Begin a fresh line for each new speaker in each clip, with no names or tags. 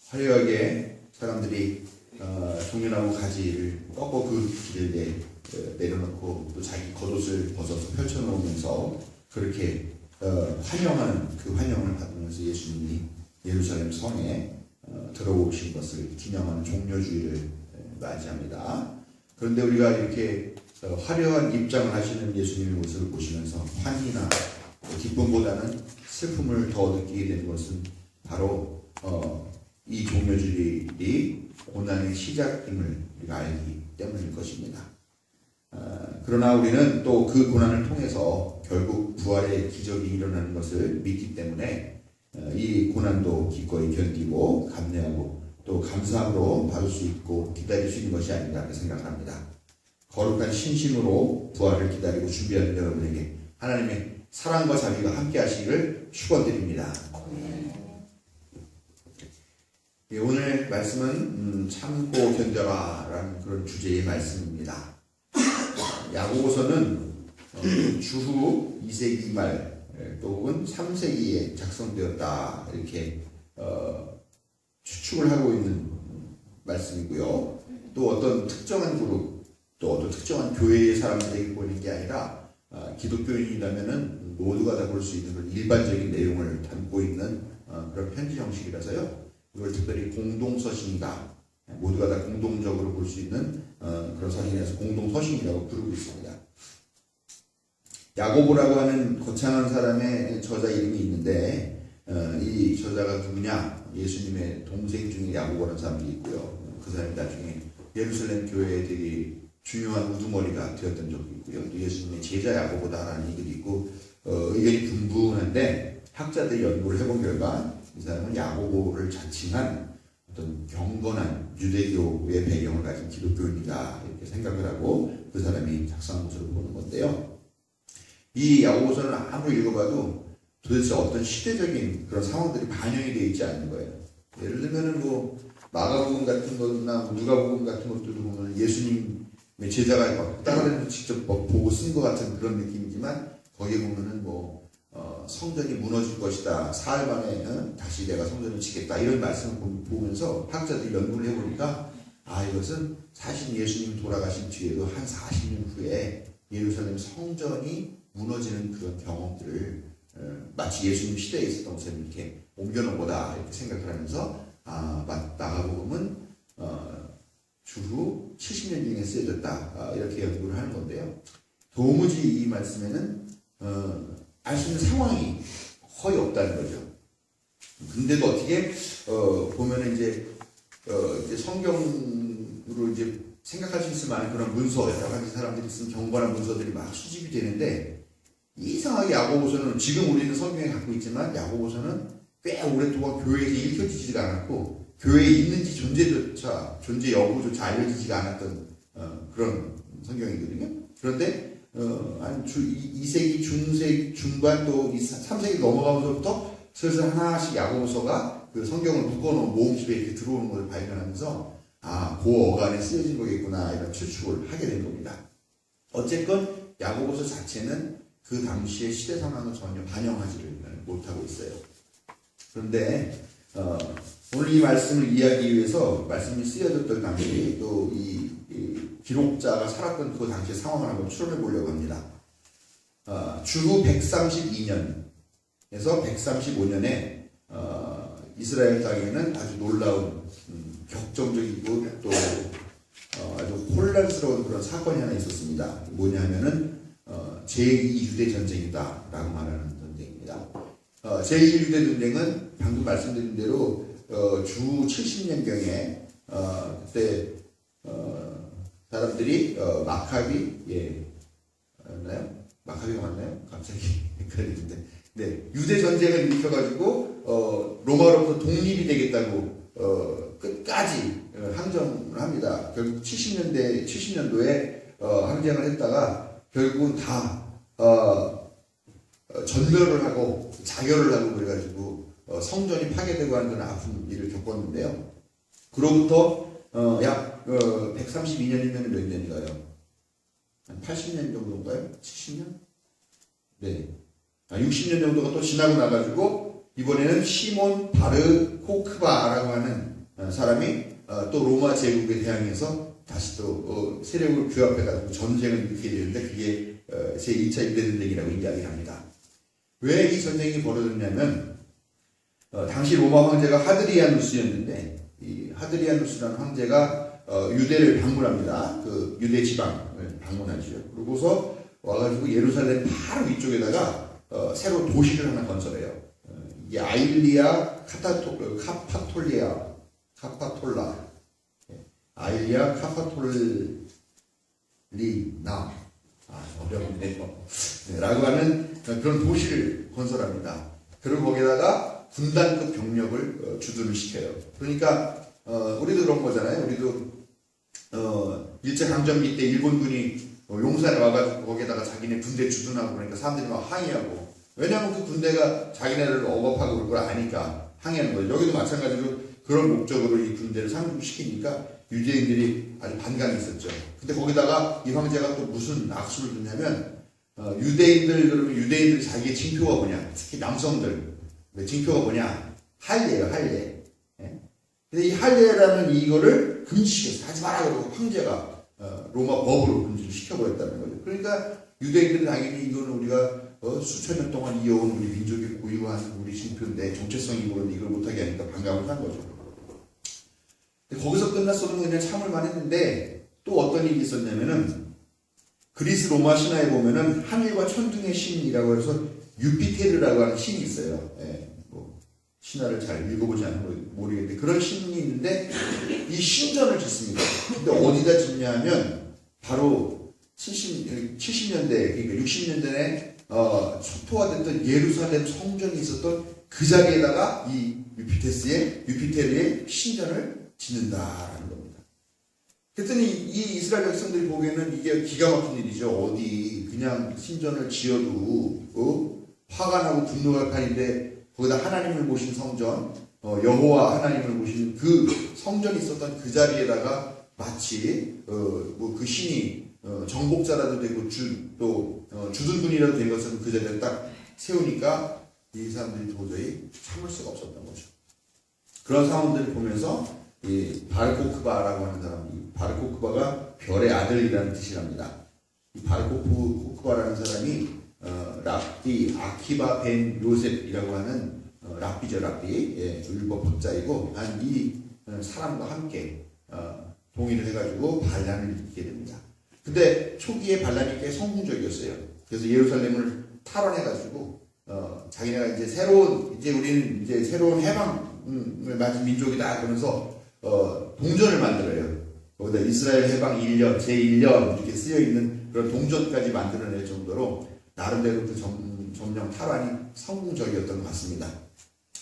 화려하게 사람들이 종려나무 가지를 꺾어 그 길에 내려놓고 또 자기 겉옷을 벗어서 펼쳐놓으면서 그렇게 환영하는 그 환영을 받으면서 예수님이 예루살렘 성에 들어오신 것을 기념하는 종려주의를 맞이합니다. 그런데 우리가 이렇게 화려한 입장을 하시는 예수님의 모습을 보시면서 환희나 기쁨보다는 슬픔을 더 느끼게 되는 것은 바로 이 종려주일이 고난의 시작임을 우리가 알기 때문일 것입니다. 그러나 우리는 또 그 고난을 통해서 결국 부활의 기적이 일어나는 것을 믿기 때문에 이 고난도 기꺼이 견디고 감내하고 또 감사함으로 받을 수 있고 기다릴 수 있는 것이 아닌가 생각합니다. 거룩한 신심으로 부활을 기다리고 준비하는 여러분에게 하나님의 사랑과 자비가 함께 하시기를 축원드립니다. 예, 오늘 말씀은 참고 견뎌라라는 그런 주제의 말씀입니다. 야고보서는 주후 2세기 말 또 혹은 3세기에 작성되었다 이렇게 추측을 하고 있는 말씀이고요. 또 어떤 특정한 그룹 또 어떤 특정한 교회의 사람들에게 보이는 게 아니라 기독교인이라면은 모두가 다 볼 수 있는 그런 일반적인 내용을 담고 있는 그런 편지 형식이라서요. 이걸 특별히 공동서신이다. 모두가 다 공동적으로 볼 수 있는 그런 서신이라서 공동서신이라고 부르고 있습니다. 야고보라고 하는 거창한 사람의 저자 이름이 있는데 이 저자가 누구냐? 예수님의 동생 중에 야고보라는 사람이 있고요. 그 사람이 나중에 예루살렘 교회에 되게 중요한 우두머리가 되었던 적이 있고요. 또 예수님의 제자 야고보다라는 얘기도 있고 의견이 분분한데 학자들이 연구를 해본 결과 이 사람은 야고보를 자칭한 어떤 경건한 유대교의 배경을 가진 기독교인이다 이렇게 생각을 하고 그 사람이 작성한 것으로 보는 건데요. 이 야고보서는 아무리 읽어봐도 도대체 어떤 시대적인 그런 상황들이 반영이 되어 있지 않는 거예요. 예를 들면은 뭐 마가복음 같은 거나 누가복음 같은 것들도 보면 예수님의 제자가 따라다니면서 직접 보고 쓴 것 같은 그런 느낌이지만 거기에 보면은 뭐 성전이 무너질 것이다. 사흘 만에 다시 내가 성전을 짓겠다. 이런 말씀을 보면서 학자들이 연구를 해보니까 이것은 사실 예수님 돌아가신 뒤에도 한 40년 후에 예루살렘 성전이 무너지는 그런 경험들을 마치 예수님 시대에 있었던 것처럼 이렇게 옮겨놓은 거다 이렇게 생각을 하면서 마가복음은 주후 70년 중에 쓰여졌다 이렇게 연구를 하는 건데요. 도무지 이 말씀에는 알 수 있는 상황이 거의 없다는 거죠. 근데도 어떻게 보면은 이제 성경으로 이제 생각할 수 있을 만한 그런 문서, 여러 가지 사람들이 쓴 경건한 문서들이 막 수집이 되는데 이상하게 야고보서는 지금 우리는 성경에 갖고 있지만 야고보서는 꽤 오랫동안 교회에서 읽혀지지가 않았고 교회에 있는지 존재 여부조차 알려지지가 않았던 그런 성경이거든요. 그런데 한 2세기 중반 또 3세기 넘어가면서부터 슬슬 하나씩 야고보서가 그 성경을 묶어놓은 모음집에 이렇게 들어오는 것을 발견하면서 그 어간에 쓰여진 거겠구나 이런 추측을 하게 된 겁니다. 어쨌건 야고보서 자체는 그 당시의 시대 상황을 전혀 반영하지를 못하고 있어요. 그런데 오늘 이 말씀을 이해하기 위해서 말씀이 쓰여졌던 당시 또 이 기록자가 살았던 그 당시의 상황을 한번 추론해 보려고 합니다. 주후 132년에서 135년에 이스라엘 땅에는 아주 놀라운 격정적이고 또 아주 혼란스러운 그런 사건이 하나 있었습니다. 뭐냐 하면은 제2유대 전쟁이다라고 말하는 전쟁입니다. 제2유대 전쟁은 방금 말씀드린 대로 주 70년경에 그때 사람들이 마카비 맞나요? 마카비가 맞나요? 갑자기 헷갈리는데 유대 전쟁을 일으켜가지고 로마로부터 독립이 되겠다고 끝까지 항전을 합니다. 결국 70년도에 항쟁을 했다가 결국은 다 전멸을 하고 자결을 하고 그래가지고 성전이 파괴되고 하는 그런 아픈 일을 겪었는데요. 그로부터 약 132년이면 몇 년인가요? 한 80년 정도인가요? 70년? 네. 60년 정도가 또 지나고 나가지고 이번에는 시몬 바르 코크바라고 하는 사람이 또 로마 제국에 대항해서 다시 또 세력을 규합해가지고 전쟁을 일으키게 되는데 그게 제2차 유대전쟁이라고 이야기를 합니다. 왜 이 전쟁이 벌어졌냐면 당시 로마 황제가 하드리아누스였는데 이 하드리아누스라는 황제가 유대를 방문합니다. 그 유대 지방을 방문하죠. 그러고서 와가지고 예루살렘 바로 위쪽에다가 새로 도시를 하나 건설해요. 이게 아일리아 카파톨라 아일리아 카파톨리나 어렵네요. 라고 하는 그런 도시를 건설합니다. 그리고 거기다가 군단급 병력을 주둔을 시켜요. 그러니까 우리도 그런 거잖아요. 우리도 일제강점기 때 일본군이 용산에 와가지고 거기에다가 자기네 군대 주둔하고 그러니까 사람들이 막 항의하고, 왜냐하면 그 군대가 자기네를 억압하고 그걸 아니까 항의하는 거예요. 여기도 마찬가지로 그런 목적으로 이 군대를 상륙시키니까 유대인들이 아주 반감이 있었죠. 근데 거기다가 이 황제가 또 무슨 악수를 듣냐면 유대인들, 그러면 유대인들이 자기의 징표가 뭐냐, 특히 남성들 징표가 뭐냐, 할례예요, 할례. 예? 근데 이 할례라는 이거를 금지시켰어요. 하지 마라 그러고 황제가 로마 법으로 금지를 시켜버렸다는 거죠. 그러니까 유대인들은 당연히 이거는 우리가 수천 년 동안 이어온 우리 민족의 고유한 우리 징표인데 정체성이 모르는 이걸 못하게 하니까 반감을 한 거죠. 거기서 끝났어도 그냥 참을만 했는데 또 어떤 일이 있었냐면은 그리스 로마 신화에 보면은 하늘과 천둥의 신이라고 해서 유피테르라고 하는 신이 있어요. 예, 뭐 신화를 잘 읽어보지 않으면 모르겠는데 그런 신이 있는데 이 신전을 짓습니다. 근데 어디다 짓냐 하면 바로 70년대 그러니까 60년대에 초토화됐던 예루살렘 성전이 있었던 그 자리에다가 이 유피테르의 신전을 짓는다라는 겁니다. 그랬더니 이 이스라엘 백성들이 보기에는 이게 기가 막힌 일이죠. 어디 그냥 신전을 지어도 화가 나고 분노가 판인데 거기다 하나님을 모신 성전, 여호와 하나님을 모신 그 성전이 있었던 그 자리에다가 마치 뭐 그 신이 정복자라도 되고 주둔군이라도 된 것처럼 그 자리에 딱 세우니까 이 사람들이 도저히 참을 수가 없었던 거죠. 그런 상황들을 보면서 이 바르코크바라고 하는 사람이, 바르코크바가 별의 아들이라는 뜻이랍니다. 이 바르코크바라는 사람이 랍비 아키바 벤 요셉이라고 하는 랍비죠, 랍비. 예, 율법 학자이고 한 이 사람과 함께 동의를 해가지고 반란을 일으키게 됩니다. 근데 초기에 반란이 꽤 성공적이었어요. 그래서 예루살렘을 탈환해가지고 자기네가 이제 우리는 이제 새로운 해방을 맞은 민족이다 그러면서 동전을 만들어요. 거기다 이스라엘 해방 1년, 제1년 이렇게 쓰여있는 그런 동전까지 만들어낼 정도로 나름대로 그 점령 탈환이 성공적이었던 것 같습니다.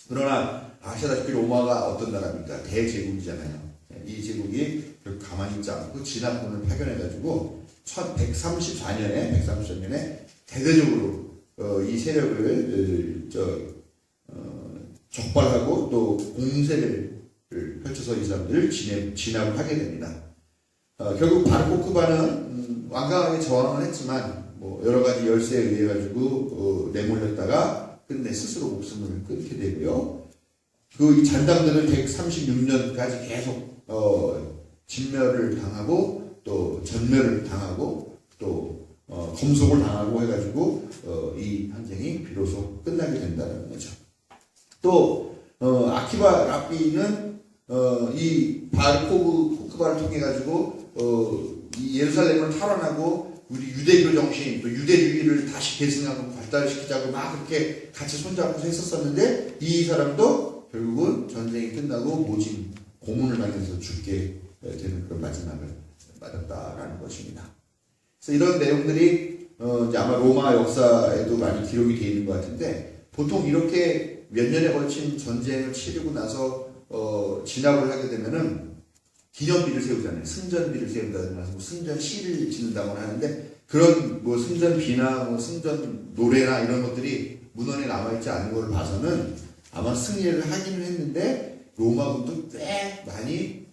그러나 아시다시피 로마가 어떤 나라입니까? 대제국이잖아요. 이 제국이 가만히 있지 않고 진압군을 파견해가지고 1134년에 대대적으로 이 세력을 적발하고 또 공세를 펼쳐서 이 사람들을 진압을 하게 됩니다. 결국 바르코크바는 완강하게 저항을 했지만 뭐 여러 가지 열세에 의해 가지고 내몰렸다가 끝내 스스로 목숨을 끊게 되고요. 그 이 잔당들은 136년까지 계속 진멸을 당하고 또 전멸을 당하고 또 검속을 당하고 해가지고 이 항쟁이 비로소 끝나게 된다는 거죠. 또 아키바 랍비는 이 바르코크바를 통해 가지고 이 예루살렘을 탈환하고 우리 유대교 정신 또 유대주의를 다시 계승하고 발달시키자고 막 그렇게 같이 손잡고서 했었었는데 이 사람도 결국은 전쟁이 끝나고 모진 고문을 당해서 죽게 되는 그런 마지막을 맞았다라는 것입니다. 그래서 이런 내용들이 이제 아마 로마 역사에도 많이 기록이 되어 있는 것 같은데 보통 이렇게 몇 년에 걸친 전쟁을 치르고 나서 진압을 하게 되면은 기념비를 세우잖아요. 승전비를 세운다든가 뭐 승전시를 짓는다거나 하는데 그런 뭐 승전비나 뭐 승전 노래나 이런 것들이 문헌에 남아있지 않은 걸 봐서는 아마 승리를 하기는 했는데 로마군도 꽤 많이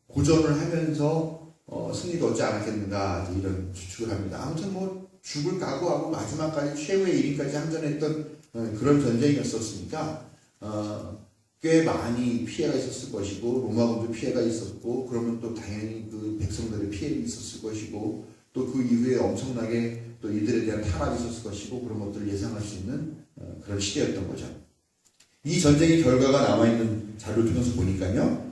고전을 하면서 승리를 얻지 않았겠는가 이런 추측을 합니다. 아무튼 뭐 죽을 각오하고 마지막까지 최후의 1인까지 항전했던 그런 전쟁이었었으니까 꽤 많이 피해가 있었을 것이고 로마군도 피해가 있었고 그러면 또 당연히 그 백성들의 피해가 있었을 것이고 또 그 이후에 엄청나게 또 이들에 대한 탄압이 있었을 것이고 그런 것들을 예상할 수 있는 그런 시대였던 거죠. 이 전쟁의 결과가 남아있는 자료를 통해서 보니까요.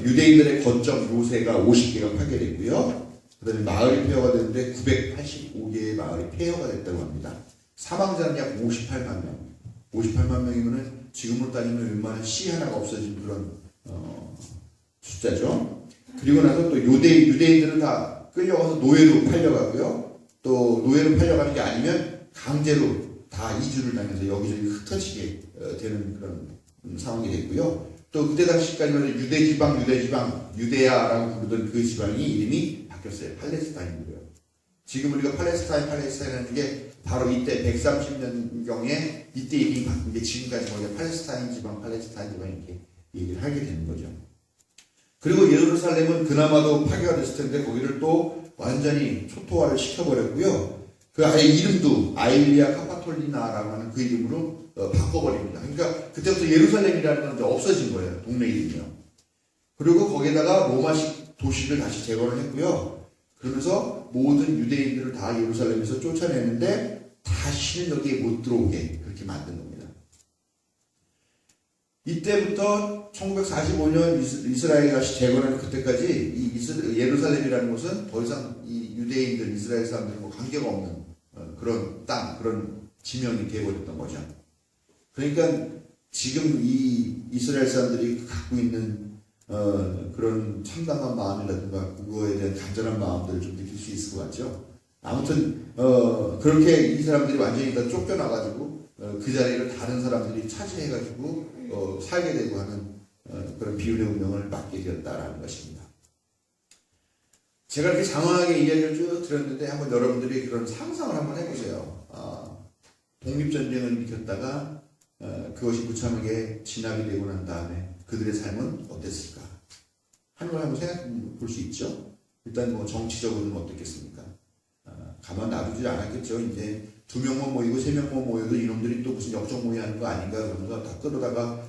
유대인들의 거점 요새가 50개가 파괴됐고요. 그 다음에 마을이 폐허가 됐는데 985개의 마을이 폐허가 됐다고 합니다. 사망자는 약 58만 명. 58만 명이면은 지금으로 따지면 웬만한 시 하나가 없어진 그런 숫자죠. 그리고 나서 또 유대인들은 다 끌려가서 노예로 팔려가고요. 또 노예로 팔려가는 게 아니면 강제로 다 이주를 당해서 여기저기 흩어지게 되는 그런 상황이 됐고요. 또 그때 당시까지는 유대야라고 부르던 그 지방이 이름이 바뀌었어요. 팔레스타인이고요. 지금 우리가 팔레스타인하는 게 바로 이때 130년경에 이때 이름이 바뀐 게 지금까지 우리가 팔레스타인 지방 이렇게 얘기를 하게 되는 거죠. 그리고 예루살렘은 그나마도 파괴가 됐을 텐데 거기를 또 완전히 초토화를 시켜버렸고요. 그 아예 이름도 아일리아 카파톨리나라고 하는 그 이름으로 바꿔버립니다. 그러니까 그때부터 예루살렘이라는 건 이제 없어진 거예요. 동네 이름이요. 그리고 거기에다가 로마식 도시를 다시 재건을 했고요. 그러면서 모든 유대인들을 다 예루살렘에서 쫓아내는데 다시는 여기에 못 들어오게 그렇게 만든 겁니다. 이때부터 1945년 이스라엘이 다시 재건하는 그때까지 이 예루살렘이라는 곳은 더 이상 이 유대인들, 이스라엘 사람들과 뭐 관계가 없는 그런 땅, 그런 지명이 되어버렸던 거죠. 그러니까 지금 이 이스라엘 사람들이 갖고 있는 그런 참담한 마음이라든가 그거에 대한 간절한 마음들을 좀 느낄 수 있을 것 같죠. 아무튼 그렇게 이 사람들이 완전히 다 쫓겨나가지고 그 자리를 다른 사람들이 차지해가지고 살게 되고 하는 그런 비운의 운명을 맞게 되었다라는 것입니다. 제가 이렇게 장황하게 이야기를 쭉 들었는데 한번 여러분들이 그런 상상을 한번 해보세요. 독립전쟁을 일으켰다가 그것이 무참하게 진압이 되고 난 다음에 그들의 삶은 어땠을까 하는 걸 한번 생각해 볼 수 있죠. 일단 뭐 정치적으로는 어떻겠습니까? 가만 놔두지 않았겠죠. 이제 2명만 모이고 3명만 모여도 이놈들이 또 무슨 역적 모의하는 거 아닌가 그러면서 다 끌어다가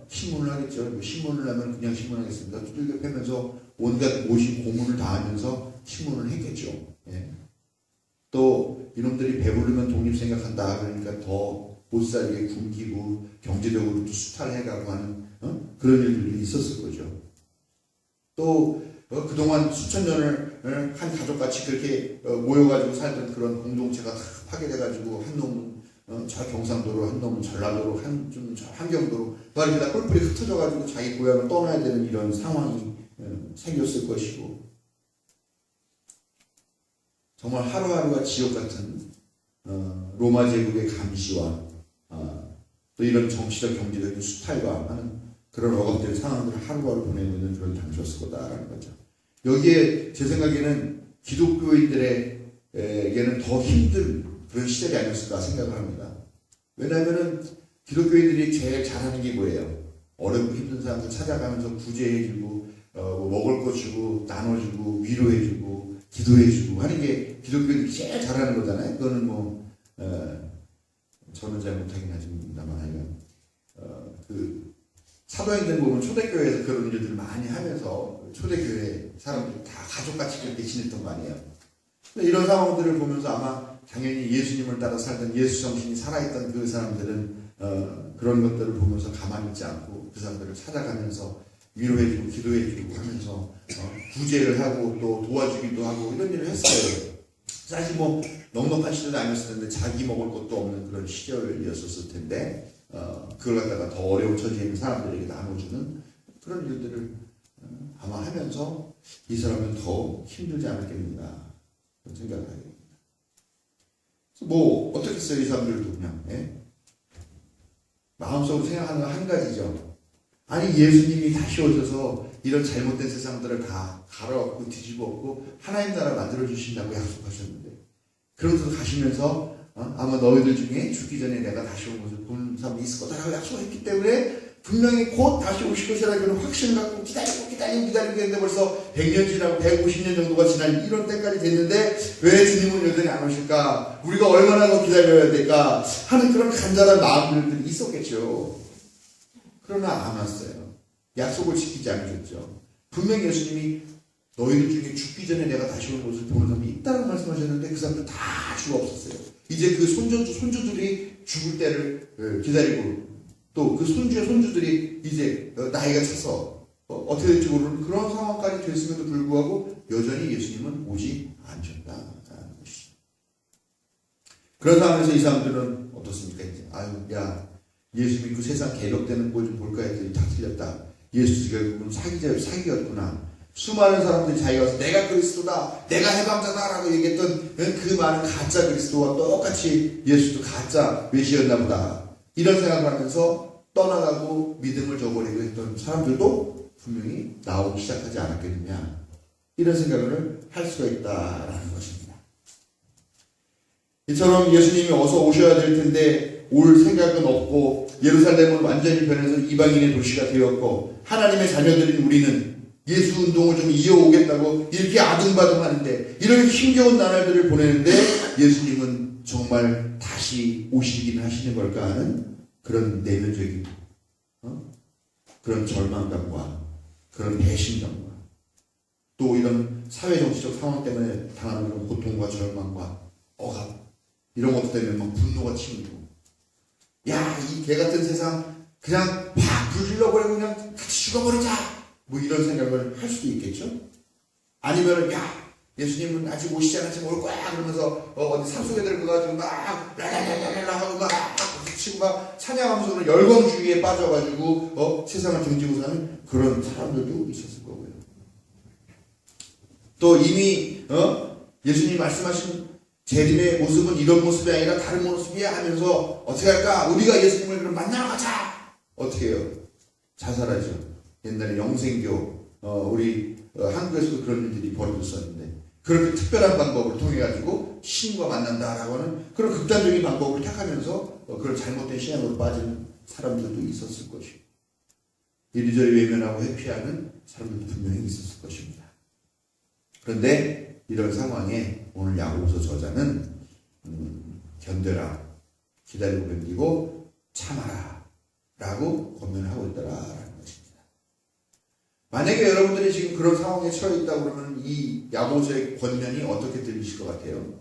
신문을 하겠죠. 뭐 신문을 하면 그냥 신문하겠습니다. 두들겨 패면서 온갖 모신 고문을 다 하면서 신문을 했겠죠. 예. 또 이놈들이 배부르면 독립 생각한다 그러니까 더 못살게 굶기고 경제적으로 또 수탈해가고 하는 그런 일들이 있었을 거죠. 또 그동안 수천 년을 한 가족같이 그렇게 모여가지고 살던 그런 공동체가 다 파괴돼가지고 한 놈은 저 경상도로, 한 놈은 전라도로, 좀 함경도로 막 이렇게 다 뿔뿔이 흩어져가지고 자기 고향을 떠나야 되는 이런 상황이 생겼을 것이고 정말 하루하루가 지옥 같은 로마 제국의 감시와 또 이런 정치적 경제적인 수탈과 하는 그런 억압된 상황들을 하루하루 보내고 있는 그런 당시였을 거다라는 거죠. 여기에 제 생각에는 기독교인들에게는 더 힘든 그런 시절이 아니었을까 생각을 합니다. 왜냐하면 기독교인들이 제일 잘하는 게 뭐예요? 어렵고 힘든 사람들 찾아가면서 구제해주고 먹을 거 주고 나눠주고 위로해주고 기도해주고 하는 게 기독교인들이 제일 잘하는 거잖아요. 그거는 뭐 저는 잘 못하긴 하지만 그 사도행전 보면 초대교회에서 그런 일들을 많이 하면서 초대교회 사람들이 다 가족같이 그렇게 지냈던 거 아니에요. 이런 상황들을 보면서 아마 당연히 예수님을 따라 살던 예수 정신이 살아있던 그 사람들은 그런 것들을 보면서 가만히 있지 않고 그 사람들을 찾아가면서 위로해주고 기도해주고 하면서 구제를 하고 또 도와주기도 하고 이런 일을 했어요. 사실 뭐 넉넉한 시절도 아니었을 텐데 자기 먹을 것도 없는 그런 시절이었을 텐데 그걸 갖다가 더 어려운 처지에 있는 사람들에게 나눠주는 그런 일들을 아마 하면서 이 사람은 더 힘들지 않았겠는가 그런 생각을 하게 됩니다. 뭐 어떻게 했어요? 이 사람들도 그냥 마음속으로 생각하는 건 한 가지죠. 아니 예수님이 다시 오셔서 이런 잘못된 세상들을 다 갈아엎고 뒤집어엎고 하나님 나라 만들어주신다고 약속하셨는데 그러면서 가시면서 아마 너희들 중에 죽기 전에 내가 다시 온 것을 보는 사람이 있을 거다라고 약속했기 때문에 분명히 곧 다시 오실 것이라는 그런 확신을 갖고 기다리고 했는데 벌써 100년 지나고 150년 정도가 지난 이런 때까지 됐는데 왜 주님은 여전히 안 오실까? 우리가 얼마나 더 기다려야 될까? 하는 그런 간절한 마음들이 있었겠죠. 그러나 안 왔어요. 약속을 지키지 않겠죠. 분명히 예수님이 너희들 중에 죽기 전에 내가 다시 올 것을 보는 사람이 있다고 말씀하셨는데 그 사람들 다 죽어 없었어요. 이제 그 손주들이 죽을 때를 기다리고 또 그 손주의 손주들이 이제 나이가 차서 어떻게 될지 모르는 그런 상황까지 됐음에도 불구하고 여전히 예수님은 오지 않으셨다는 것이죠. 그런 상황에서 이 사람들은 어떻습니까? 이제 야 예수님이 그 세상 개벽되는 걸 좀 볼까 했더니 다 틀렸다. 예수 결국은 사기였구나. 수많은 사람들이 자기가 와서 내가 그리스도다, 내가 해방자다라고 얘기했던 그 많은 가짜 그리스도와 똑같이 예수도 가짜 메시아였나 보다. 이런 생각을 하면서 떠나가고 믿음을 저버리고 했던 사람들도 분명히 나오기 시작하지 않았겠느냐. 이런 생각을 할 수가 있다라는 것입니다. 이처럼 예수님이 어서 오셔야 될 텐데 올 생각은 없고 예루살렘은 완전히 변해서 이방인의 도시가 되었고 하나님의 자녀들인 우리는 예수 운동을 좀 이어오겠다고 이렇게 아둥바둥하는데 이런 힘겨운 나날들을 보내는데 예수님은 정말 다시 오시긴 하시는 걸까 하는 그런 내면적인 그런 절망감과 그런 배신감과 또 이런 사회정치적 상황 때문에 당하는 그런 고통과 절망과 억압 이런 것들 때문에 막 분노가 치밀고 야, 이 개같은 세상 그냥 팍 불 질러버리고 그냥 같이 죽어버리자 뭐 이런 생각을 할 수도 있겠죠. 아니면 야 예수님은 아직 오시지 않았지만 올 거야 그러면서 어디 산속에 들어가가지고 막 랄랄랄랄라 하고 막 치고 막 찬양하면서 열광주의에 빠져가지고 세상을 등지고 사는 그런 사람들도 있었을 거고요. 또 이미 예수님이 말씀하신 재림의 모습은 이런 모습이 아니라 다른 모습이야 하면서 어떻게 할까? 우리가 예수님을 그럼 만나러 가자. 어떻게 해요? 자살하죠. 옛날에 영생교 우리 한국에서도 그런 일들이 벌어졌었는데 그렇게 특별한 방법을 통해 가지고 신과 만난다라고 하는 그런 극단적인 방법을 택하면서 그런 잘못된 신앙으로 빠지는 사람들도 있었을 것이고 이리저리 외면하고 회피하는 사람들도 분명히 있었을 것입니다. 그런데 이런 상황에 오늘 야고보서 저자는 견뎌라, 기다리고 견디고 참아라 라고 권면하고 있더라라는 것입니다. 만약에 여러분들이 지금 그런 상황에 처해 있다고 그러면 이 야고보서의 권면이 어떻게 들리실 것 같아요?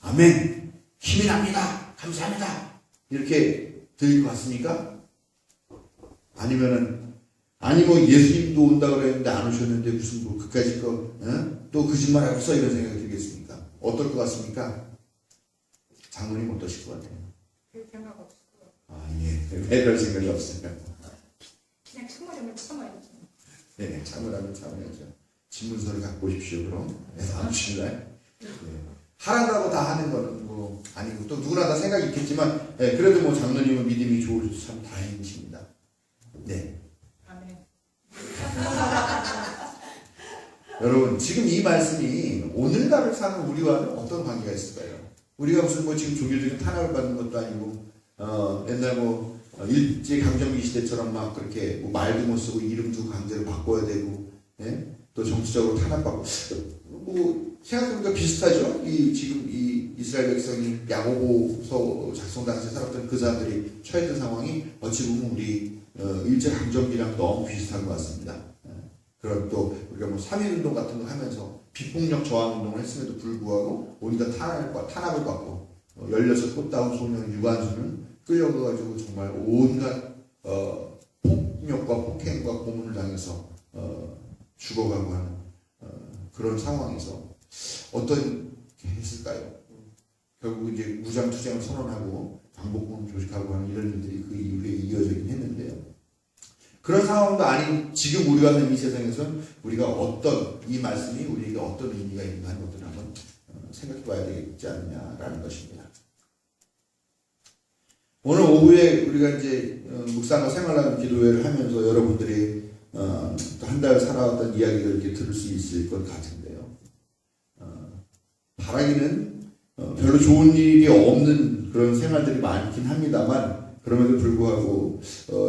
아멘, 힘이 납니다, 감사합니다 이렇게 들릴 것 같습니까? 아니 뭐 예수님도 온다 그랬는데 안 오셨는데 무슨 뭐 그까짓 또 거짓말하고 써 이런 생각이 들겠습니까? 어떨 것 같습니까? 장모님 어떠실 것 같아요?
별 생각 없을 것 같아요.
아 예, 왜 그럴 생각이 없을까?
그냥 참으려면 참아야지.
네, 참으라면 참아야죠. 신문서를 갖고 오십시오 그럼. 네, 다음 주일날. 네. 하란다고 다 하는 거는 뭐 아니고 또 누구나 다 생각이 있겠지만 네, 그래도 뭐 장로님은 믿음이 좋으셔서 참 다행이십니다. 네.
아멘.
여러분 지금 이 말씀이 오늘날을 사는 우리와는 어떤 관계가 있을까요? 우리가 무슨 뭐 지금 종교적인 탄압을 받는 것도 아니고 옛날 뭐 일제 강점기 시대처럼 막 그렇게 뭐 말도 못 쓰고 이름도 강제로 바꿔야 되고 예? 또 정치적으로 탄압받고 뭐 생각해보니까 비슷하죠. 지금 이 이스라엘 백성이 야고보서 작성 당시에 살았던 그 사람들이 처했던 상황이 어찌 보면 우리 일제 강점기랑 너무 비슷한 것 같습니다. 그런 또 우리가 뭐 3.1운동 같은 거 하면서 비폭력 저항 운동을 했음에도 불구하고 온갖 탄압을 받고 16 꽃다운 소년 유관순은 끌려가가지고 정말 온갖 폭력과 폭행과 고문을 당해서 죽어가고 하는 그런 상황에서 어떤 게 했을까요? 결국 이제 무장투쟁을 선언하고 방법군을 조직하고 하는 이런 일들이 그 이후에 이어지긴 했는데요. 그런 상황도 아닌 지금 우리가 사는 이 세상에서는 우리가 이 말씀이 우리에게 어떤 의미가 있는가 하는 것들을 한번 생각해 봐야 되지 않느냐라는 것입니다. 오늘 오후에 우리가 이제 묵상과 생활하는 기도회를 하면서 여러분들이 한 달 살아왔던 이야기를 이렇게 들을 수 있을 것 같은데요. 바라기는 별로 좋은 일이 없는 그런 생활들이 많긴 합니다만 그럼에도 불구하고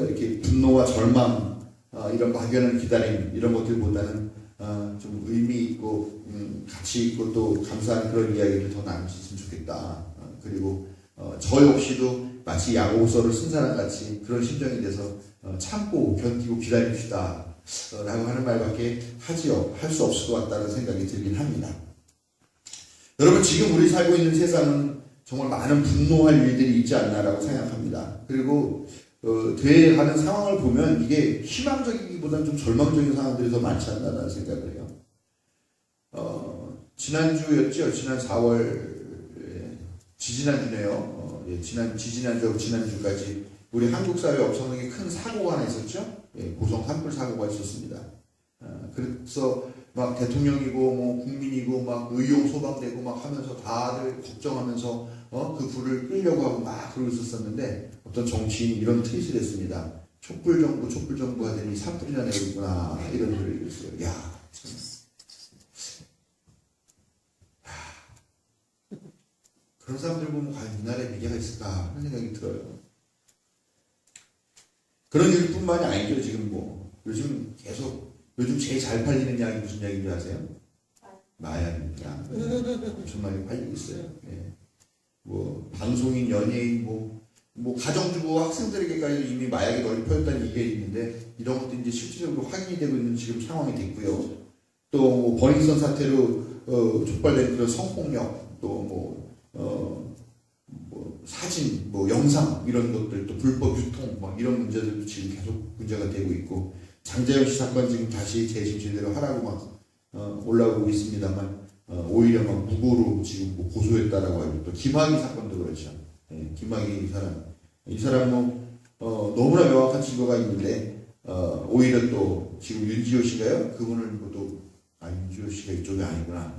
이렇게 분노와 절망 이런 막연한 기다림 이런 것들보다는 좀 의미 있고 가치 있고 또 감사한 그런 이야기를 더 나눌 수 있으면 좋겠다. 그리고 저 역시도 마치 야고보서를 쓴 사람 같이 그런 심정이 돼서 참고 견디고 기다립시다 라고 하는 말밖에 할 수 없을 것 같다는 생각이 들긴 합니다. 여러분, 지금 우리 살고 있는 세상은 정말 많은 분노할 일들이 있지 않나라고 생각합니다. 그리고 돼가는 상황을 보면 이게 희망적이기보다는 좀 절망적인 상황들이 더 많지 않나라는 생각을 해요. 지난주였죠. 지난 4월 지지난주네요. 지지난주하고 지난주까지 우리 한국 사회에 엄청나게 큰 사고가 하나 있었죠. 고성 산불 사고가 있었습니다. 그래서 막 대통령이고 뭐 국민이고 막 의용 소방되고 막 하면서 다들 걱정하면서 그 불을 끄려고 하고 막 그러고 있었었는데 어떤 정치인이 이런 트윗을 했습니다. 촛불 정부 하더니 산불이나 내고 있구나 이런 소리를 했어요. 야, 참. 그런 사람들 보면 과연 이 나라에 미래가 있을까 하는 생각이 들어요. 그런 일뿐만이 아니죠. 지금 뭐 요즘 제일 잘 팔리는 약이 무슨 약인 줄 아세요? 마약입니다. 엄청 많이 팔리고 있어요. 뭐 방송인, 연예인, 뭐 가정주부 학생들에게까지 이미 마약이 널리 퍼졌다는 얘기가 있는데 이런 것도 이제 실질적으로 확인이 되고 있는 지금 상황이 됐고요. 또 버닝썬 사태로 촉발된 그런 성폭력, 또 사진, 영상 이런 것들, 또 불법 유통 이런 문제들도 지금 계속 문제가 되고 있고, 장자연 씨 사건 지금 다시 재심 제대로 하라고 막 올라오고 있습니다만 오히려 막 무고로 지금 뭐 고소했다라고 하고, 또 김학의 사건도 그렇죠. 김학의 이 사람 너무나 명확한 증거가 있는데 오히려 또 지금 윤지호 씨가요, 그분을 윤지호 씨가 이쪽이 아니구나.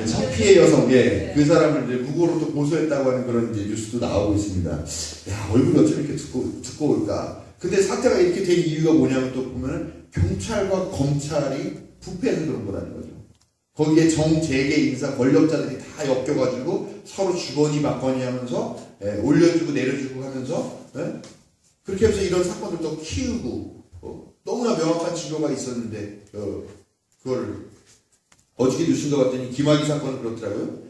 성피해 여성, 그 사람을 이제 무고로 또 고소했다고 하는 그런 이제 뉴스도 나오고 있습니다. 야, 얼굴이 어쩜 이렇게 두꺼울까? 근데 사태가 이렇게 된 이유가 뭐냐면 또 보면 경찰과 검찰이 부패해서 그런 거라는 거죠. 거기에 정재계 인사 권력자들이 다 엮여가지고 서로 주거니 받거니 하면서 올려주고 내려주고 하면서 그렇게 해서 이런 사건들도 키우고 너무나 명확한 증거가 있었는데 그걸 어저께 뉴스인가 봤더니 김학의 사건은 그렇더라고요.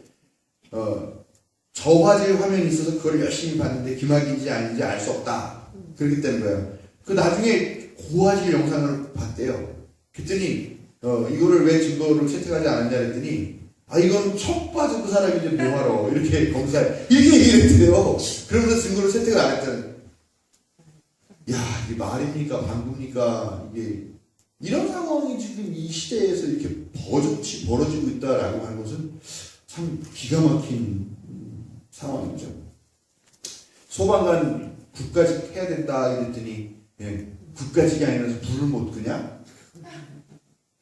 저화질 화면이 있어서 그걸 열심히 봤는데 김학의인지 아닌지 알 수 없다. 그렇기 때문에 그 나중에 고화질 영상을 봤대요. 그랬더니 이거를 왜 증거를 채택하지 않았냐 했더니 이건 첫 봐서 그 사람인데 뭐하러 이렇게 검사에 이렇게 얘기를 했대요. 그러면서 증거를 채택을 안 했다는. 야, 이게 말입니까 방구입니까? 이게 이런 상황이 지금 이 시대에서 이렇게 벌어지고 있다라고 하는 것은 참 기가 막힌 상황이죠. 소방관 국가직 해야 된다 이랬더니 국가직이 아니라서 불을 못 끄냐?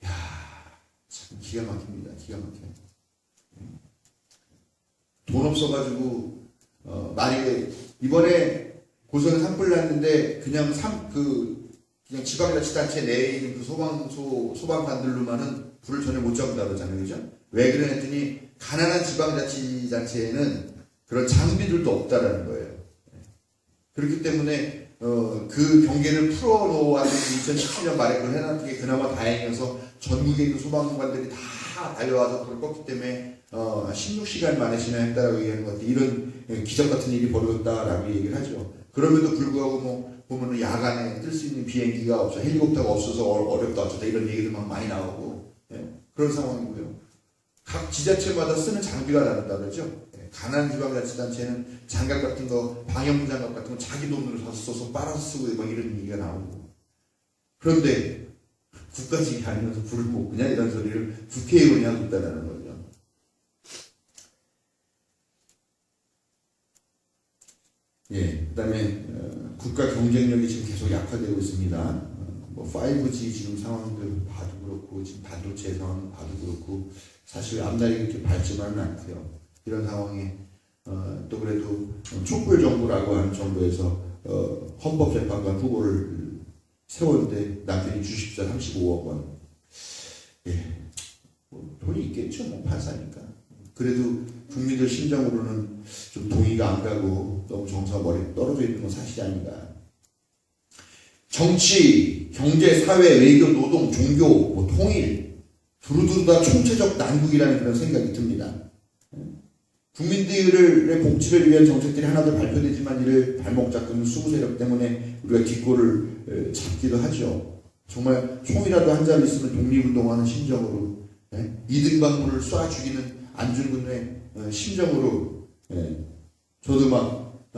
야, 참 기가 막힙니다. 기가 막혀요. 돈 없어가지고 만약에 이번에 고성에 산불 났는데 그냥 지방자치단체 내에 있는 그 소방관들로만은 불을 전혀 못 잡는다 그러잖아요. 그죠? 왜 그래 했더니 가난한 지방자치단체에는 그런 장비들도 없다라는 거예요. 그렇기 때문에 그 경계를 풀어놓았는데 2017년 말에 그걸 해놨던 게 그나마 다행이어서 전국에 있는 소방관들이 다 달려와서 불을 껐기 때문에 16시간 만에 진화했다라고 얘기하는 것 같아요. 이런 기적 같은 일이 벌어졌다라고 얘기를 하죠. 그럼에도 불구하고 보면은 야간에 뜰 수 있는 비행기가 없어, 헬리콥터가 없어서 어렵다 어쩌다 이런 얘기들 막 많이 나오고 그런 상황이고요. 각 지자체마다 쓰는 장비가 다르다 그러죠. 가난한 지방자치단체는 장갑 같은 거, 방염 장갑 같은 거 자기 돈으로 써서 빨아서 쓰고 막 이런 얘기가 나오고. 그런데 국가직이 아니면서 불을 못 끄냐 이런 소리를 국회의원이 하고 있다는 거죠. 그 다음에 국가 경쟁력이 지금 계속 약화되고 있습니다. 5G 지금 상황들 봐도 그렇고 지금 반도체 상황 봐도 그렇고 사실 앞날이 그렇게 밝지만은 않고요. 이런 상황에 또 그래도 촛불 정부라고 하는 정부에서 헌법재판관 후보를 세웠는데 남편이 주식자 35억 원. 돈이 있겠죠. 판사니까. 그래도 국민들 심정으로는 좀 동의가 안 가고 너무 정서가 머리에 떨어져 있는 건 사실이 아닌가. 정치, 경제, 사회, 외교, 노동, 종교, 통일 두루두루 다 총체적 난국이라는 그런 생각이 듭니다. 국민들의 복지를 위한 정책들이 하나둘 발표되지만 이를 발목 잡고는 수구 세력 때문에 우리가 뒷골을 잡기도 하죠. 정말 총이라도 한 자루 있으면 독립운동하는 심정으로, 이등박물을 쏴 죽이는 안중근의 심정으로, 저도 막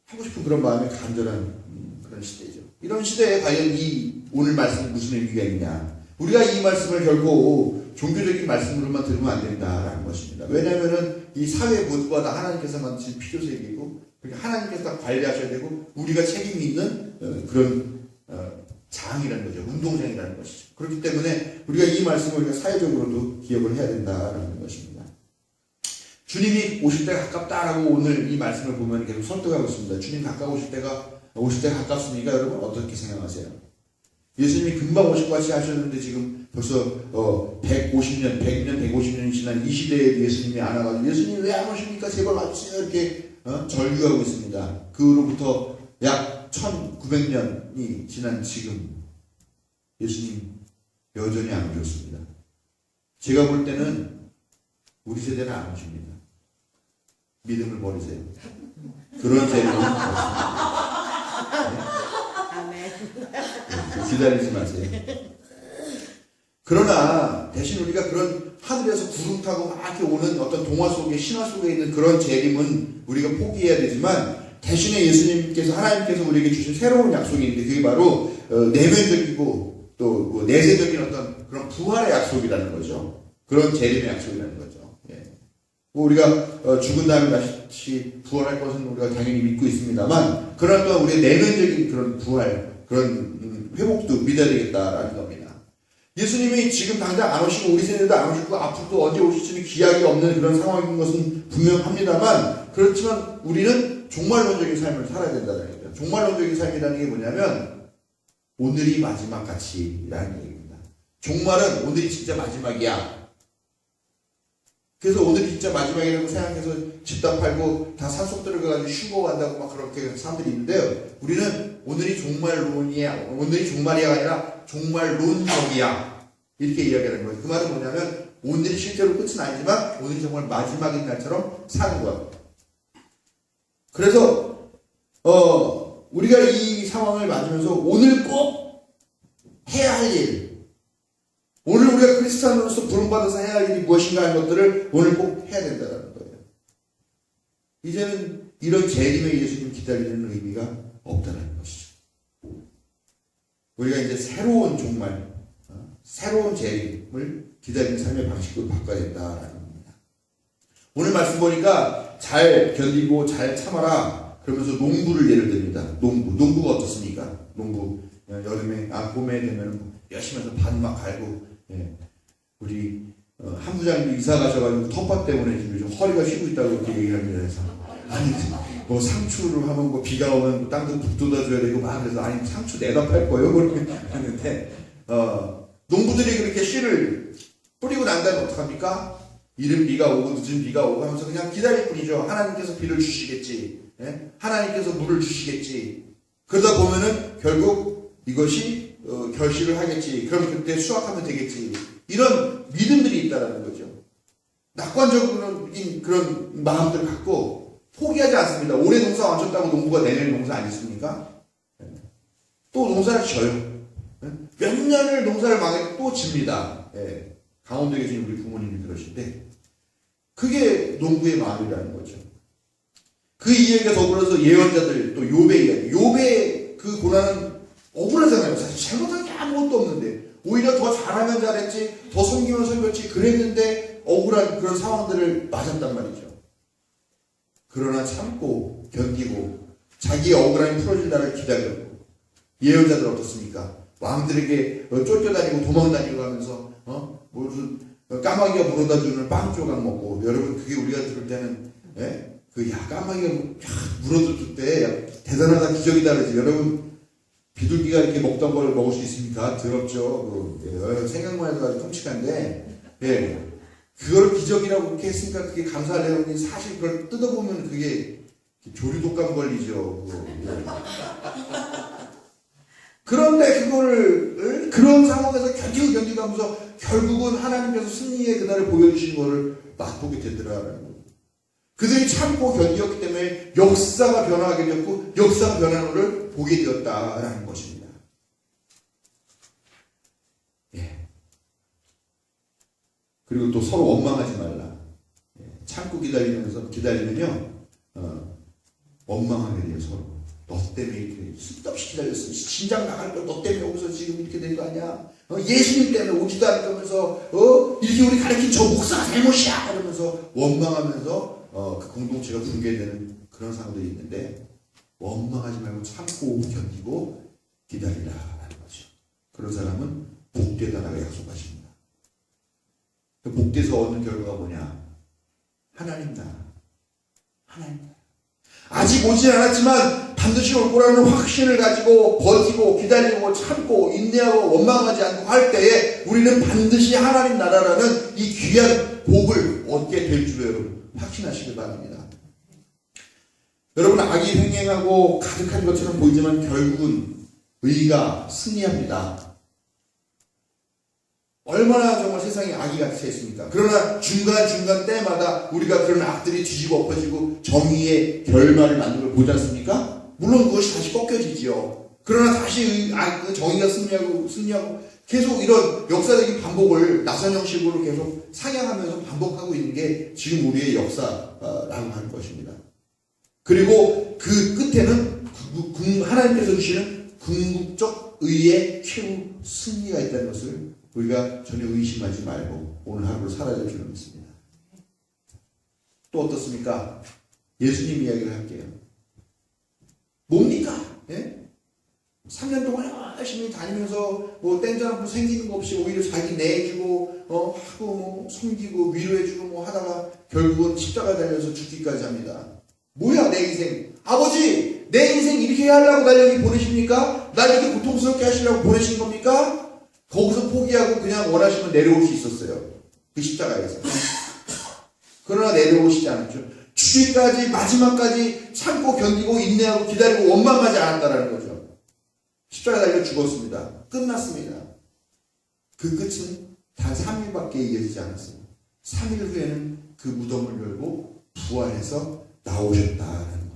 하고 싶은 그런 마음이 간절한 그런 시대죠. 이런 시대에 과연 이 오늘 말씀이 무슨 의미가 있냐? 우리가 이 말씀을 결코 종교적인 말씀으로만 들으면 안 된다라는 것입니다. 왜냐하면은 이 사회 모두가 다 하나님께서 만드신 필요색이고, 하나님께서 다 관리하셔야 되고, 우리가 책임이 있는 그런 장이라는 거죠. 운동장이라는 것이죠. 그렇기 때문에 우리가 이 말씀을 우리가 사회적으로도 기억을 해야 된다라는 것입니다. 주님이 오실 때가 가깝다라고 오늘 이 말씀을 보면 계속 설득하고 있습니다. 주님 오실 때가 가깝습니까? 여러분 어떻게 생각하세요? 예수님이 금방 오실 것 같이 하셨는데 지금 벌써 150년, 100년, 150년이 지난 이 시대에 예수님이 안 와가지고 예수님 왜 안 오십니까? 제발 와주세요. 이렇게 절규하고 있습니다. 그로부터 약 1900년이 지난 지금 예수님 여전히 안 오셨습니다. 제가 볼 때는 우리 세대는 안 오십니다. 믿음을 버리세요. 그런 세대는 기다리지 마세요. 그러나 대신 우리가 그런 하늘에서 구름 타고 막 이렇게 오는 어떤 동화 속에 신화 속에 있는 그런 재림은 우리가 포기해야 되지만 대신에 예수님께서 하나님께서 우리에게 주신 새로운 약속이 있는데 그게 바로 내면적이고 또 내세적인 어떤 그런 부활의 약속이라는 거죠. 그런 재림의 약속이라는 거죠. 우리가 죽은 다음에 다시 부활할 것은 우리가 당연히 믿고 있습니다만 그러나 또한 우리의 내면적인 그런 부활 그런 회복도 믿어야 되겠다라는 겁니다. 예수님이 지금 당장 안 오시고 우리 세대도 안 오시고 앞으로도 언제 오실지는 기약이 없는 그런 상황인 것은 분명합니다만 그렇지만 우리는 종말론적인 삶을 살아야 된다는 얘기죠. 종말론적인 삶이라는 게 뭐냐면 오늘이 마지막 가치라는 얘기입니다. 종말은 오늘이 진짜 마지막이야. 그래서 오늘이 진짜 마지막이라고 생각해서 집 다 팔고 다 산속 들어가가지고 쉬고 간다고 막 그렇게 사람들이 있는데요. 우리는 오늘이 종말론이야. 오늘이 종말이야가 아니라 종말론적이야. 이렇게 이야기하는 거예요. 그 말은 뭐냐면 오늘이 실제로 끝은 아니지만 오늘이 정말 마지막인 날처럼 사는 거야. 그래서 우리가 이 상황을 맞으면서 오늘 꼭 해야 할 일, 오늘 우리가 크리스찬으로서 부름받아서 해야 할 일이 무엇인가 하는 것들을 오늘 꼭 해야 된다는 거예요. 이제는 이런 재림의 예수님 기다리는 의미가 없다는 것이죠. 우리가 이제 새로운 종말, 새로운 재림을 기다리는 삶의 방식으로 바꿔야 된다라는 겁니다. 오늘 말씀 보니까 잘 견디고 잘 참아라 그러면서 농부를 예를 듭니다. 농부가 어떻습니까? 농부 여름에 봄에 되면 열심히 해서 밭 막 갈고 우리 한 부장님이 이사 가셔가지고 텃밭 때문에 지금 요즘 허리가 휘고 있다고 이렇게 얘기를 합니다. 그래서 아니 뭐 상추를 하면 뭐 비가 오면 뭐 땅도 북돋아줘야 되고 막 그래서 아니 상추 내다 팔 거예요 그렇게 했는데 농부들이 그렇게 씨를 뿌리고 난 다음에 어떡합니까? 이른 비가 오고 늦은 비가 오고 하면서 그냥 기다릴 뿐이죠. 하나님께서 비를 주시겠지. 하나님께서 물을 주시겠지. 그러다 보면은 결국 이것이 결실을 하겠지. 그럼 그때 수확하면 되겠지. 이런 믿음들이 있다라는 거죠. 낙관적인 그런 마음들을 갖고 포기하지 않습니다. 올해 농사 완쳤다고 농부가 내년 농사 안 했습니까? 또 농사를 져요. 몇 년을 농사를 망해도 또 집니다. 강원도에 계신 우리 부모님이 그러신데 그게 농부의 마음이라는 거죠. 그 이야기가 더불어서 예언자들 또 욥의 이야기. 욥의 그 고난은 억울하잖아요. 사실 잘못한 게 아무것도 없는데 오히려 더 잘하면 잘했지 더 섬기면 섬겼지 그랬는데 억울한 그런 상황들을 맞았단 말이죠. 그러나 참고 견디고 자기의 억울함이 풀어질 날을 기다렸고 예언자들 어떻습니까? 왕들에게 쫓겨다니고 도망다니고 하면서 무슨 까마귀가 물어다 주는 빵 조각 먹고 여러분 그게 우리가 들을 때는 까마귀가 물어다 줄 때 대단하다 기적이다 그러지. 여러분 비둘기가 이렇게 먹던 걸 먹을 수 있습니까? 더럽죠. 생각만 해도 아주 끔찍한데 그걸 기적이라고 그렇게 했으니까 그게 감사하려고 했는데 사실 그걸 뜯어보면 그게 조류독감 걸리죠. 그런데 그거를 그런 상황에서 견디고 하면서 결국은 하나님께서 승리의 그날을 보여주신 거를 맛보게 되더라라는 거예요. 그들이 참고 견디었기 때문에 역사가 변화하게 되었고 역사가 변하는 것을 보게 되었다라는 것입니다. 예. 그리고 또 서로 원망하지 말라. 예. 참고 기다리면요 원망하게 돼요. 서로. 너 때문에 이렇게 쓸데없이 기다렸어. 진작 나갈 걸 너 때문에 여기서 지금 이렇게 된 거 아니야? 예수님 때문에 오지도 않을 거면서 이렇게 우리 가르친 저 목사가 잘못이야 이러면서 원망하면서 그 공동체가 붕괴되는 그런 상황들이 있는데 원망하지 말고 참고 견디고 기다리라라는 거죠. 그런 사람은 복되다라고 약속하십니다. 복돼서 얻는 결과가 뭐냐? 하나님 나라. 하나님 나라. 아직 오진 않았지만 반드시 올 거라는 확신을 가지고 버티고 기다리고 참고 인내하고 원망하지 않고 할 때에 우리는 반드시 하나님 나라라는 이 귀한 복을 얻게 될 줄로 여러분 확신하시길 바랍니다. 여러분 악이 횡행하고 가득한 것처럼 보이지만 결국은 의가 승리합니다. 얼마나 정말 세상에 악이 같이 있습니까? 그러나 중간중간 때마다 우리가 그런 악들이 뒤집어 엎어지고 정의의 결말을 만든 걸 보지 않습니까? 물론 그것이 다시 꺾여지지요. 그러나 다시 그 정의가 승리하고 계속 이런 역사적인 반복을 나선 형식으로 계속 상향하면서 반복하고 있는 게 지금 우리의 역사라고 하는 것입니다. 그리고 그 끝에는 하나님께서 주시는 궁극적 의의 최후 승리가 있다는 것을 우리가 전혀 의심하지 말고 오늘 하루를 살아야 될 줄을 믿습니다. 또 어떻습니까? 예수님 이야기를 할게요. 뭡니까? 예? 3년 동안 열심히 다니면서 뭐 땡전한푼 생기는 거 없이 오히려 자기 내주고 하고 뭐 섬기고 위로해주고 뭐 하다가 결국은 십자가 달려서 죽기까지 합니다. 뭐야 내 인생? 아버지 내 인생 이렇게 해야 하려고 날 여기 보내십니까? 날 이렇게 고통스럽게 하시려고 보내신 겁니까? 거기서 포기하고 그냥 원하시면 내려올 수 있었어요. 그 십자가에서. 그러나 내려오시지 않았죠. 죽기까지 마지막까지 참고 견디고 인내하고 기다리고 원망하지 않았다라는 거죠. 십자가 달려 죽었습니다. 끝났습니다. 그 끝은 단 3일밖에 이어지지 않았어요. 3일 후에는 그 무덤을 열고 부활해서 나오셨다라는 겁니다.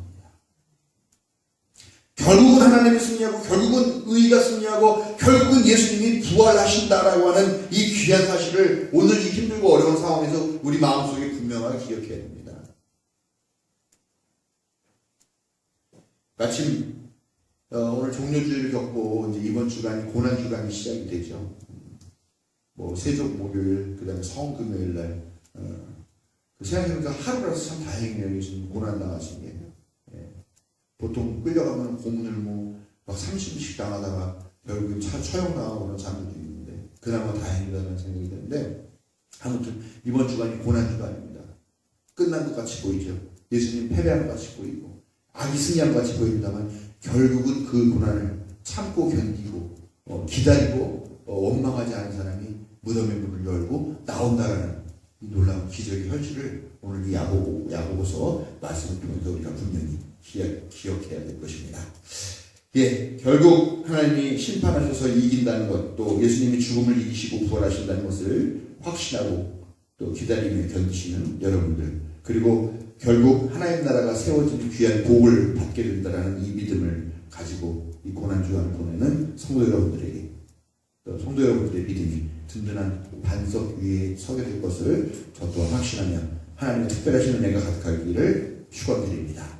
결국은 하나님이 승리하고 결국은 의가 승리하고 결국은 예수님이 부활하신다라고 하는 이 귀한 사실을 오늘 이 힘들고 어려운 상황에서 우리 마음속에 분명하게 기억해야 됩니다. 마침 오늘 종료주일을 겪고 이제 이번 주간이 고난주간이 시작이 되죠. 뭐 세족 목요일 그다음에 성금요일 날 생각해보니까 하루라도 참 다행이에요. 예수님 고난 당하신 게. 보통 끌려가면 고문을 막 30일씩 당하다가 결국엔 처형 당하고 그런 사람들도 있는데 그나마 다행이다라는 생각이 드는데 아무튼 이번 주간이 고난주간입니다. 끝난 것 같이 보이죠. 예수님 패배한 것 같이 보이고 악이 승리한 것 같이 보입니다만 결국은 그 고난을 참고 견디고 기다리고 원망하지 않은 사람이 무덤의 문을 열고 나온다라는 이 놀라운 기적의 현실을 오늘 이 야고보서 말씀을 통해서 우리가 분명히 기억해야 될 것입니다. 예, 결국 하나님이 심판하셔서 이긴다는 것, 또 예수님이 죽음을 이기시고 부활하신다는 것을 확신하고 또 기다리며 견디시는 여러분들, 그리고 결국 하나님 나라가 세워지는 귀한 복을 받게 된다는 이 믿음을 가지고 이 고난주간을 보내는 성도 여러분들에게 또 성도 여러분들의 믿음이 든든한 반석 위에 서게 될 것을 저 또한 확신하며 하나님의 특별하신 은혜가 가득하기를 축원드립니다.